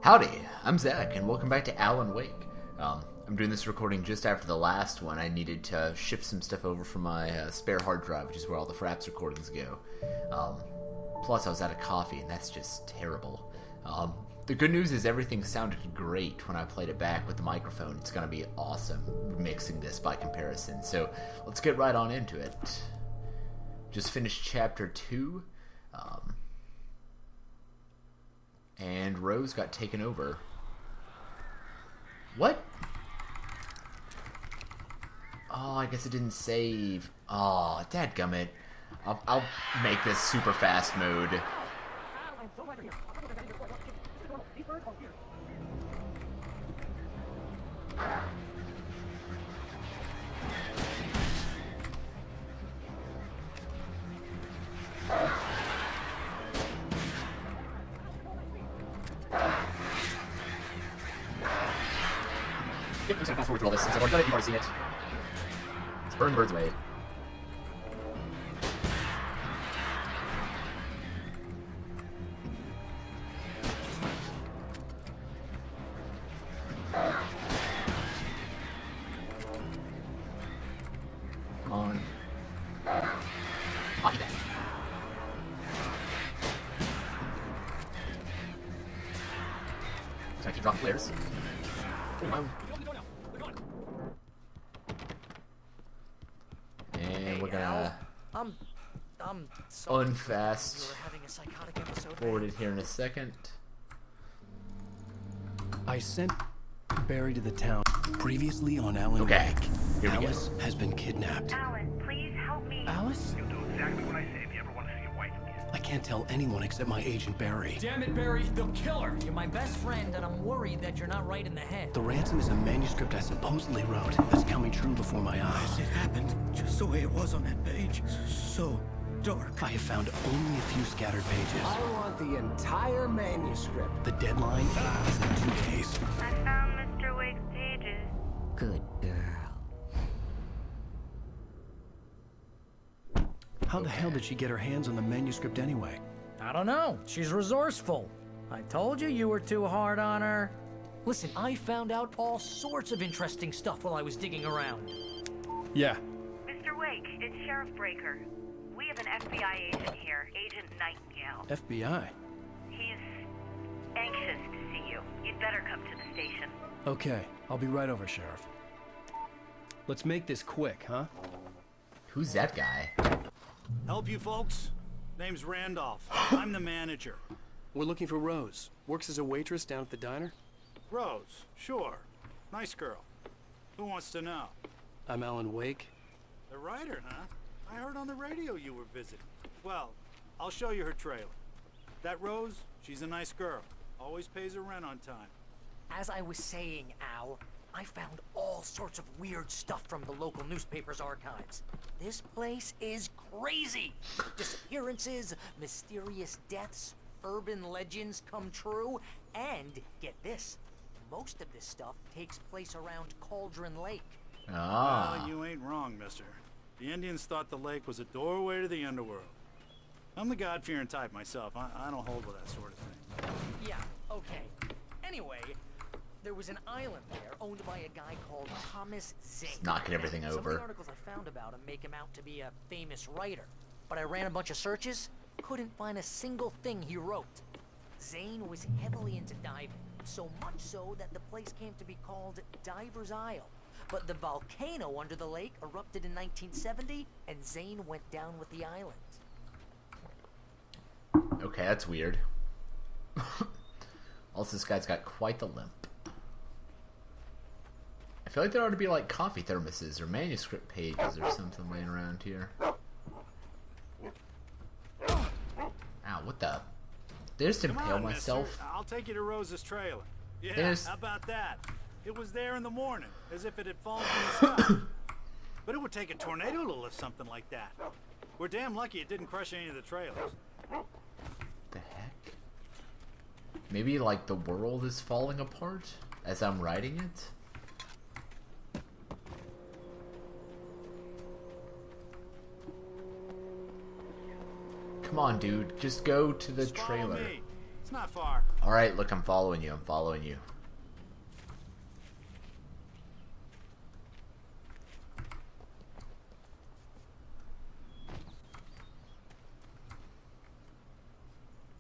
Howdy, I'm Zach, and welcome back to Alan Wake. I'm doing this recording just after the last one. I needed to shift some stuff over from my spare hard drive, which is where all the Fraps recordings go. Plus, I was out of coffee, and that's just terrible. The good news is everything sounded great when I played it back with the microphone. It's going to be awesome mixing this by comparison. So let's get right on into it. Just finished Chapter 2. And Rose got taken over. What? Oh, I guess it didn't save. Oh, dadgummit. I'll make this super fast mode. Yep, I'm just gonna fast forward through all this since I've already done it, you've already seen it. Let's burn birds away. Come on. I'll eat that. So I can drop flares. Oh, and we're gonna sorry. unfast You're having a psychotic episode. forward it here in a second. I sent Barry to the town previously on Alan Okay, Wake. here we Alice has been kidnapped. Alan, please help me. Alice? You'll do exactly what I say if you ever want to see your wife again. I can't tell anyone except my agent Barry. Damn it, Barry, they'll kill her. You're my best friend, and I'm worried that you're not right in the head. The ransom is a manuscript I supposedly wrote that's coming true before my eyes. It happened just the way it was on that page. So dark. I have found only a few scattered pages. I want the entire manuscript. The deadline is in 2 days. I found Mr. Wake's pages. Good girl. How the hell did she get her hands on the manuscript anyway? I don't know. She's resourceful. I told you you were too hard on her. Listen, I found out all sorts of interesting stuff while I was digging around. Yeah. Mr. Wake, it's Sheriff Breaker. We have an FBI agent here, Agent Nightingale. FBI. He's anxious to see you. You'd better come to the station. Okay, I'll be right over, Sheriff. Let's make this quick, huh? Who's that guy? Help you folks? Name's Randolph. I'm the manager. We're looking for Rose. Works as a waitress down at the diner. Rose, sure. Nice girl. Who wants to know? I'm Alan Wake. The writer, huh? I heard on the radio you were visiting. Well, I'll show you her trailer. That Rose, she's a nice girl. Always pays her rent on time. As I was saying, Al, I found all sorts of weird stuff from the local newspaper's archives. This place is crazy. Disappearances, mysterious deaths, urban legends come true, and get this, most of this stuff takes place around Cauldron Lake. Ah. Well, you ain't wrong, mister. The Indians thought the lake was a doorway to the underworld. I'm the God-fearing type myself. I don't hold with that sort of thing. Yeah, okay. Anyway, there was an island there owned by a guy called Thomas Zane. Knocking everything Some of over. the articles I found about him make him out to be a famous writer, but I ran a bunch of searches, couldn't find a single thing he wrote. Zane was heavily into diving, so much so that the place came to be called Diver's Isle. But the volcano under the lake erupted in 1970, and Zane went down with the island. Okay, that's weird. Also, this guy's got quite the limp. I feel like there ought to be like coffee thermoses or manuscript pages or something laying around here. Ow, what the? They just Come impale on, myself. mister. I'll take you to Rose's trailer. Yeah, There's- how about that? It was there in the morning, as if it had fallen from the sky. But it would take a tornado to lift something like that. We're damn lucky it didn't crush any of the trailers. The heck? Maybe like the world is falling apart as I'm writing it? Come on, dude. Just go to the Just follow trailer. me. not far. Alright, look, I'm following you. I'm following you.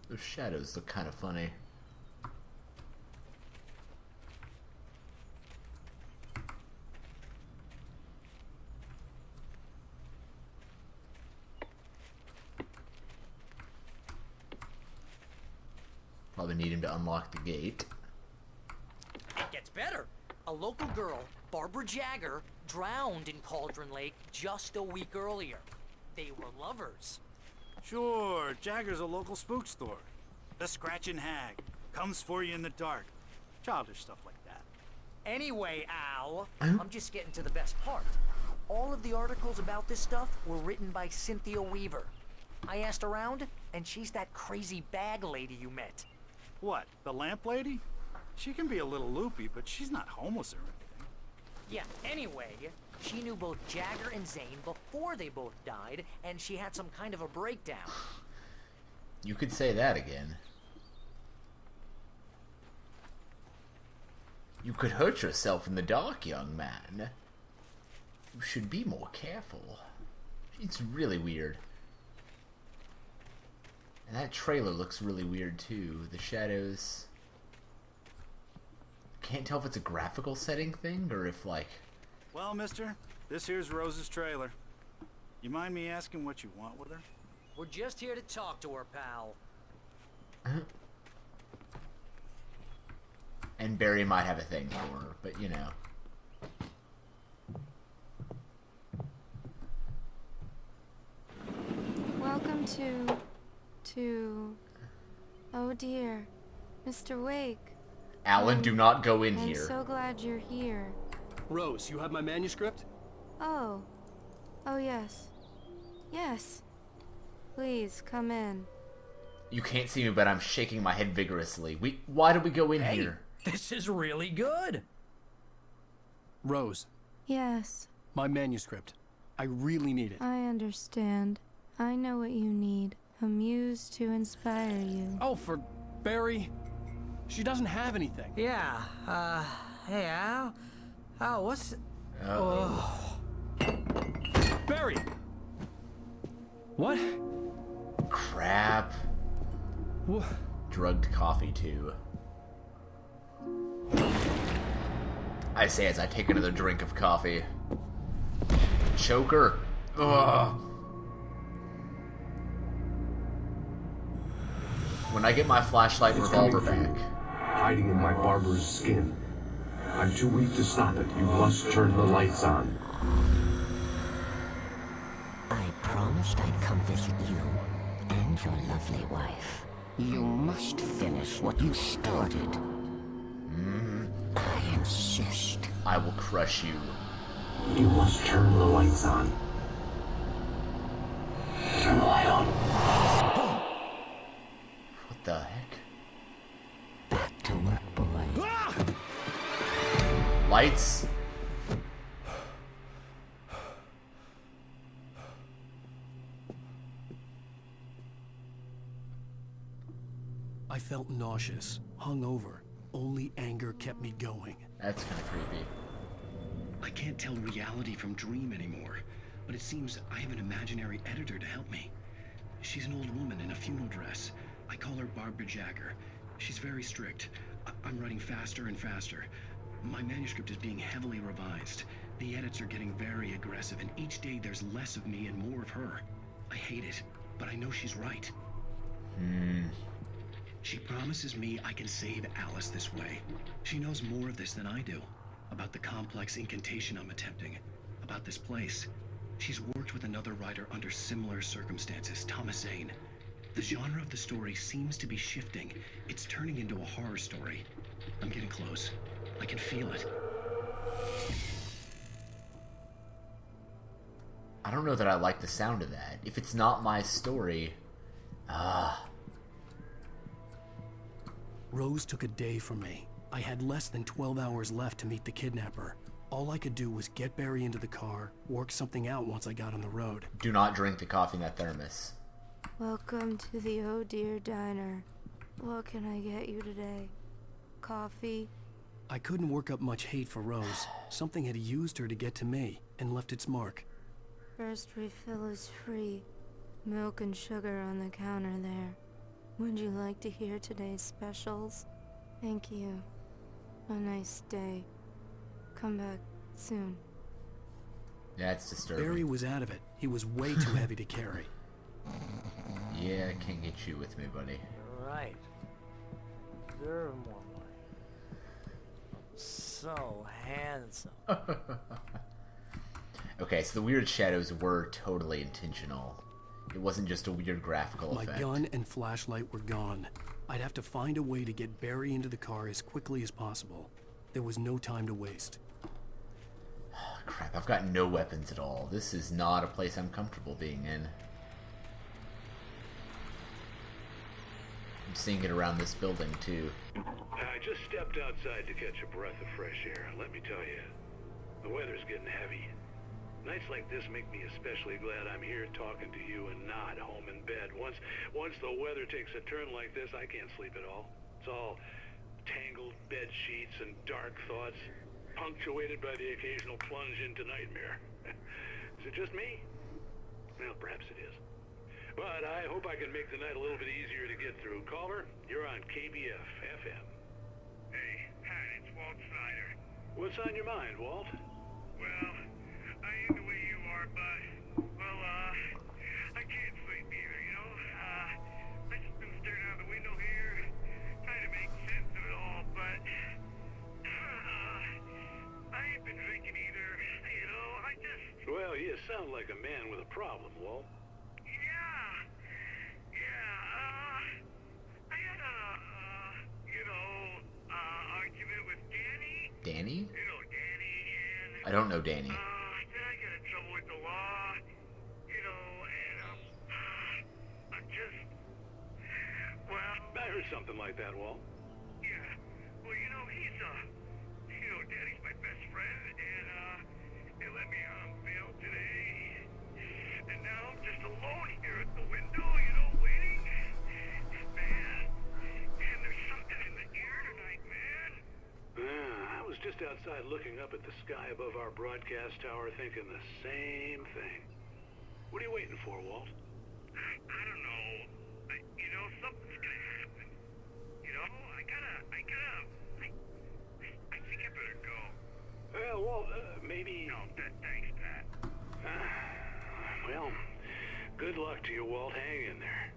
Those shadows look kind of funny. Probably need him to unlock the gate. It gets better. A local girl, Barbara Jagger, drowned in Cauldron Lake just a week earlier. They were lovers. Sure, Jagger's a local spook store. The Scratching Hag. Comes for you in the dark. Childish stuff like that. Anyway, Al, I'm just getting to the best part. All of the articles about this stuff were written by Cynthia Weaver. I asked around, and she's that crazy bag lady you met. What, the lamp lady? She can be a little loopy, but she's not homeless or anything. Yeah, anyway, she knew both Jagger and Zane before they both died, and she had some kind of a breakdown. You could say that again. You could hurt yourself in the dark, young man. You should be more careful. It's really weird. And that trailer looks really weird too. The shadows... Can't tell if it's a graphical setting thing or if like... Well, mister, this here's Rose's trailer. You mind me asking what you want with her? We're just here to talk to her, pal. And Barry might have a thing for her, but you know. Welcome to... Oh dear, Mr. Wake. Alan, do not go in I'm here. so glad you're here. Rose, you have my manuscript? Oh. Oh yes. Yes. Please, come in. You can't see me, but I'm shaking my head vigorously. Why did we go in Hey, here? this is really good. Rose, Yes, my manuscript. I really need it. I understand. I know what you need. A muse to inspire you. Oh, for Barry. She doesn't have anything. Yeah, hey, Al. Al, what's... Uh-oh. Barry! What? Crap. Drugged coffee, too. I say as I take another drink of coffee. Choker. Ugh. When I get my flashlight and revolver back. Hiding in my barber's skin. I'm too weak to stop it. You must turn the lights on. I promised I'd come visit you and your lovely wife. You must finish what you started. I insist. I will crush you. You must turn the lights on. Turn the light on. What the heck? Back to work, boy. Lights. I felt nauseous, hungover. Only anger kept me going. That's kind of creepy. I can't tell reality from dream anymore, but it seems I have an imaginary editor to help me. She's an old woman in a funeral dress. I call her Barbara Jagger. She's very strict. I'm writing faster and faster. My manuscript is being heavily revised. The edits are getting very aggressive, and each day there's less of me and more of her. I hate it, but I know she's right. She promises me I can save Alice this way. She knows more of this than I do. About the complex incantation I'm attempting. About this place. She's worked with another writer under similar circumstances, Thomas Zane. The genre of the story seems to be shifting. It's turning into a horror story. I'm getting close. I can feel it. I don't know that I like the sound of that. If it's not my story... Rose took a day from me. I had less than 12 hours left to meet the kidnapper. All I could do was get Barry into the car, work something out once I got on the road. Do not drink the coffee in that thermos. Welcome to the Oh Dear Diner. What can I get you today? Coffee? I couldn't work up much hate for Rose. Something had used her to get to me, and left its mark. First refill is free. Milk and sugar on the counter there. Would you like to hear today's specials? Thank you. A nice day. Come back soon. That's disturbing. Barry was out of it. He was way too heavy to carry. Yeah, I can't get you with me, buddy. Right. Deserve more money. So handsome. Okay, so the weird shadows were totally intentional. It wasn't just a weird graphical effect. My gun and flashlight were gone. I'd have to find a way to get Barry into the car as quickly as possible. There was no time to waste. Crap, I've got no weapons at all. This is not a place I'm comfortable being in. I'm seeing it around this building, too. I just stepped outside to catch a breath of fresh air. Let me tell you, the weather's getting heavy. Nights like this make me especially glad I'm here talking to you and not home in bed. Once the weather takes a turn like this, I can't sleep at all. It's all tangled bed sheets and dark thoughts, punctuated by the occasional plunge into nightmare. Is it just me? Well, perhaps it is. But I hope I can make the night a little bit easier to get through. Caller, you're on KBF FM. Hey, Pat, it's Walt Snyder. What's on your mind, Walt? Well, I ain't the way you are, but, well, I can't sleep either, you know? I just been staring out the window here, trying to make sense of it all, but, I ain't been drinking either, you know? I just... Well, you sound like a man with a problem, Walt. I had argument with Danny. Danny? You know Danny, and... I don't know Danny. Then I got in trouble with the law, you know, and, I'm just... Well... I heard something like that, Walt. Yeah. Well, you know, he's, you know, Danny's my best friend, and, they let me on bail today. And now I'm just alone here at the window, you know, waiting. Man, and there's something in the air tonight, man. I was just outside looking up at the sky above our broadcast tower thinking the same thing. What are you waiting for, Walt? I don't know. You know, something's gonna happen. You know, I think I better go. Well, Walt, maybe... No, thanks, Pat. Well, good luck to you, Walt. Hang in there.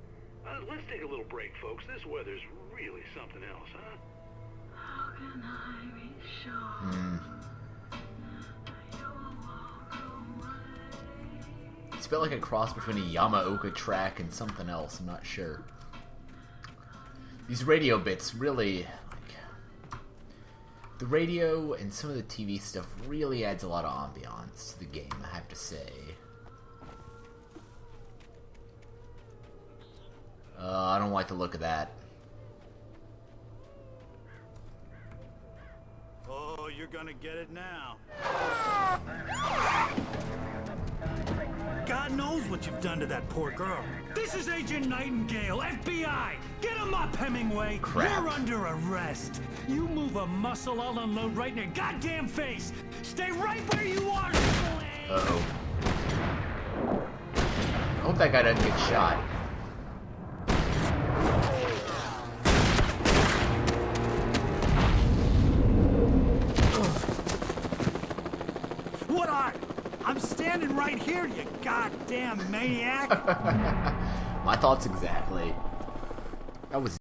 Let's take a little break, folks. This weather's really something else, huh? How can I be sure? It's felt like a cross between a Yamaoka track and something else. I'm not sure. These radio bits really... The radio and some of the TV stuff really adds a lot of ambiance to the game, I have to say. I don't like the look of that. Oh, you're gonna get it now. God knows what you've done to that poor girl. This is Agent Nightingale, FBI! Get him up, Hemingway! Crap. You're under arrest! You move a muscle, I'll unload right in your goddamn face! Stay right where you are, Uh-oh. I hope that guy doesn't get shot. What are? I'm standing right here, you goddamn maniac! My thoughts exactly. That was